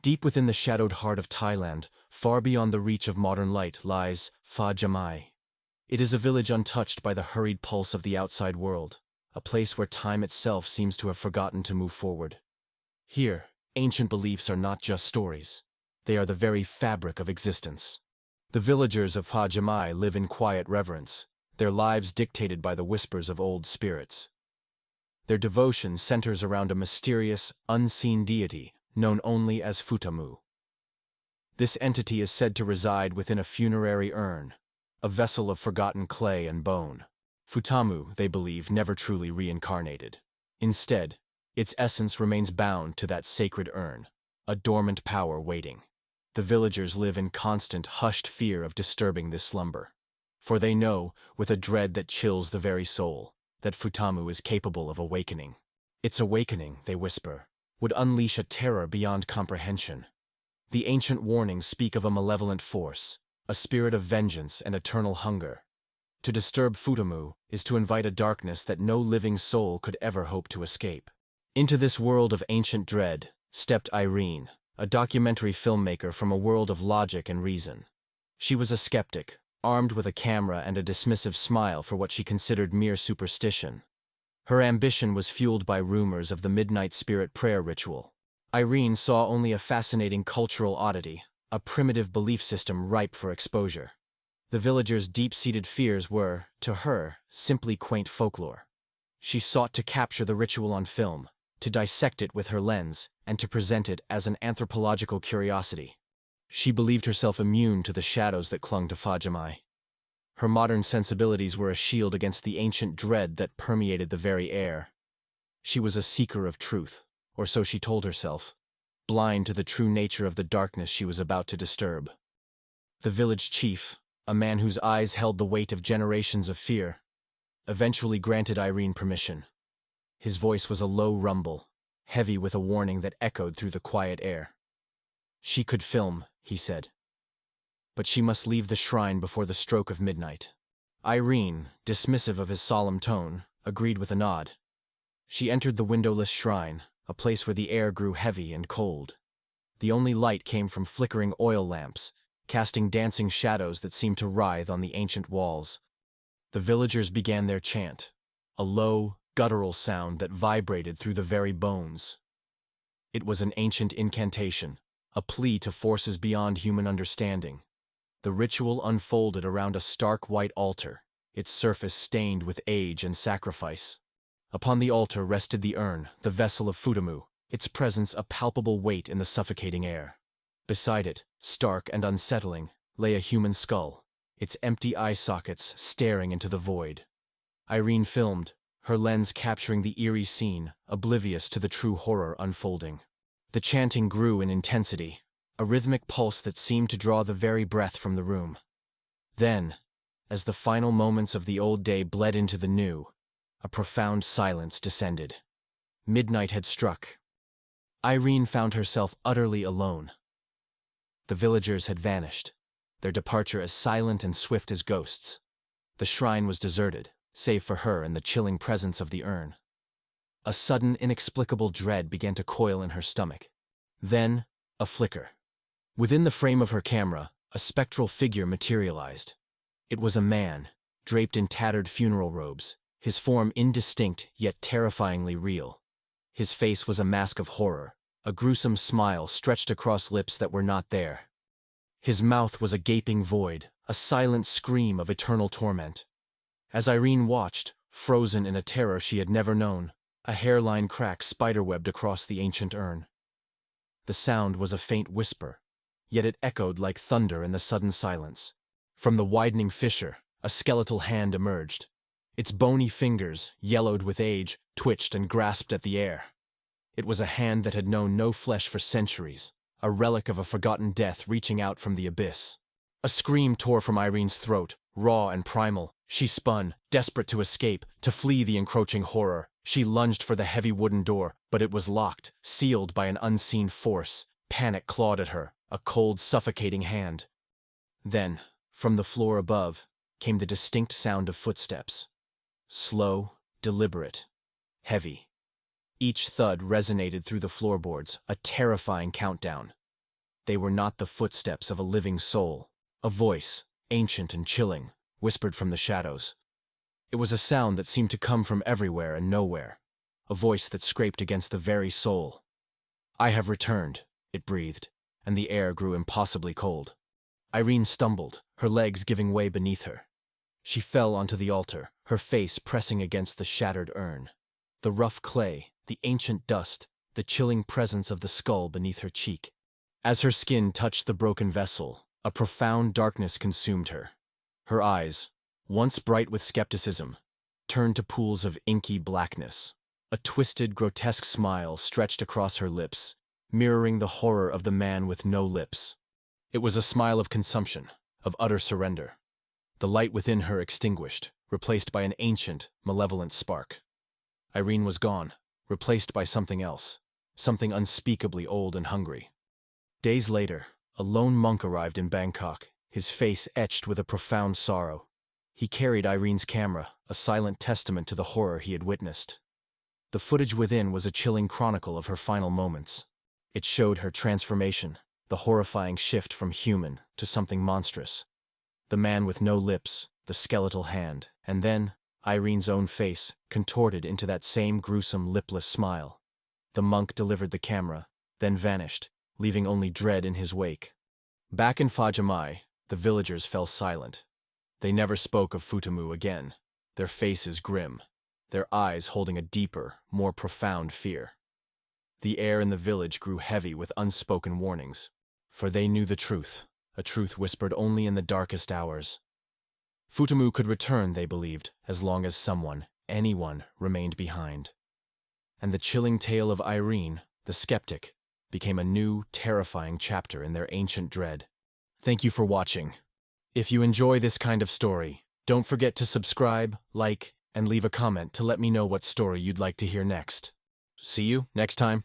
Deep within the shadowed heart of Thailand, far beyond the reach of modern light, lies Pha Jamai. It is a village untouched by the hurried pulse of the outside world, a place where time itself seems to have forgotten to move forward. Here, ancient beliefs are not just stories. They are the very fabric of existence. The villagers of Pha Jamai live in quiet reverence, their lives dictated by the whispers of old spirits. Their devotion centers around a mysterious, unseen deity known only as Futamu. This entity is said to reside within a funerary urn, a vessel of forgotten clay and bone. Futamu, they believe, never truly reincarnated. Instead, its essence remains bound to that sacred urn, a dormant power waiting. The villagers live in constant, hushed fear of disturbing this slumber. For they know, with a dread that chills the very soul, that Futamu is capable of awakening. Its awakening, they whisper, would unleash a terror beyond comprehension. The ancient warnings speak of a malevolent force, a spirit of vengeance and eternal hunger. To disturb Futamu is to invite a darkness that no living soul could ever hope to escape. Into this world of ancient dread stepped Irene, a documentary filmmaker from a world of logic and reason. She was a skeptic, armed with a camera and a dismissive smile for what she considered mere superstition. Her ambition was fueled by rumors of the midnight spirit prayer ritual. Irene saw only a fascinating cultural oddity, a primitive belief system ripe for exposure. The villagers' deep-seated fears were, to her, simply quaint folklore. She sought to capture the ritual on film, to dissect it with her lens, and to present it as an anthropological curiosity. She believed herself immune to the shadows that clung to Pha Jamai. Her modern sensibilities were a shield against the ancient dread that permeated the very air. She was a seeker of truth, or so she told herself, blind to the true nature of the darkness she was about to disturb. The village chief, a man whose eyes held the weight of generations of fear, eventually granted Irene permission. His voice was a low rumble, heavy with a warning that echoed through the quiet air. She could film, he said. But she must leave the shrine before the stroke of midnight. Irene, dismissive of his solemn tone, agreed with a nod. She entered the windowless shrine, a place where the air grew heavy and cold. The only light came from flickering oil lamps, casting dancing shadows that seemed to writhe on the ancient walls. The villagers began their chant, a low, guttural sound that vibrated through the very bones. It was an ancient incantation, a plea to forces beyond human understanding. The ritual unfolded around a stark white altar, its surface stained with age and sacrifice. Upon the altar rested the urn, the vessel of Futamu, its presence a palpable weight in the suffocating air. Beside it, stark and unsettling, lay a human skull, its empty eye sockets staring into the void. Irene filmed, her lens capturing the eerie scene, oblivious to the true horror unfolding. The chanting grew in intensity, a rhythmic pulse that seemed to draw the very breath from the room. Then, as the final moments of the old day bled into the new, a profound silence descended. Midnight had struck. Irene found herself utterly alone. The villagers had vanished, their departure as silent and swift as ghosts. The shrine was deserted, save for her and the chilling presence of the urn. A sudden, inexplicable dread began to coil in her stomach. Then, a flicker. Within the frame of her camera, a spectral figure materialized. It was a man, draped in tattered funeral robes, his form indistinct yet terrifyingly real. His face was a mask of horror, a gruesome smile stretched across lips that were not there. His mouth was a gaping void, a silent scream of eternal torment. As Irene watched, frozen in a terror she had never known, a hairline crack spiderwebbed across the ancient urn. The sound was a faint whisper, yet it echoed like thunder in the sudden silence. From the widening fissure, a skeletal hand emerged. Its bony fingers, yellowed with age, twitched and grasped at the air. It was a hand that had known no flesh for centuries, a relic of a forgotten death reaching out from the abyss. A scream tore from Irene's throat, raw and primal. She spun, desperate to escape, to flee the encroaching horror. She lunged for the heavy wooden door, but it was locked, sealed by an unseen force. Panic clawed at her, a cold, suffocating hand. Then, from the floor above, came the distinct sound of footsteps. Slow, deliberate, heavy. Each thud resonated through the floorboards, a terrifying countdown. They were not the footsteps of a living soul. A voice, ancient and chilling, whispered from the shadows. It was a sound that seemed to come from everywhere and nowhere, a voice that scraped against the very soul. "I have returned," it breathed, and the air grew impossibly cold. Irene stumbled, her legs giving way beneath her. She fell onto the altar, her face pressing against the shattered urn. The rough clay, the ancient dust, the chilling presence of the skull beneath her cheek. As her skin touched the broken vessel, a profound darkness consumed her. Her eyes, once bright with skepticism, turned to pools of inky blackness. A twisted, grotesque smile stretched across her lips, mirroring the horror of the man with no lips. It was a smile of consumption, of utter surrender. The light within her extinguished, replaced by an ancient, malevolent spark. Irene was gone, replaced by something else, something unspeakably old and hungry. Days later, a lone monk arrived in Bangkok, his face etched with a profound sorrow. He carried Irene's camera, a silent testament to the horror he had witnessed. The footage within was a chilling chronicle of her final moments. It showed her transformation, the horrifying shift from human to something monstrous. The man with no lips, the skeletal hand, and then Irene's own face, contorted into that same gruesome, lipless smile. The monk delivered the camera, then vanished, leaving only dread in his wake. Back in Pha Jamai, the villagers fell silent. They never spoke of Futamu again, their faces grim, their eyes holding a deeper, more profound fear. The air in the village grew heavy with unspoken warnings, for they knew the truth, a truth whispered only in the darkest hours. Futamu could return, they believed, as long as someone, anyone, remained behind. And the chilling tale of Irene, the skeptic, became a new, terrifying chapter in their ancient dread. Thank you for watching. If you enjoy this kind of story, don't forget to subscribe, like, and leave a comment to let me know what story you'd like to hear next. See you next time.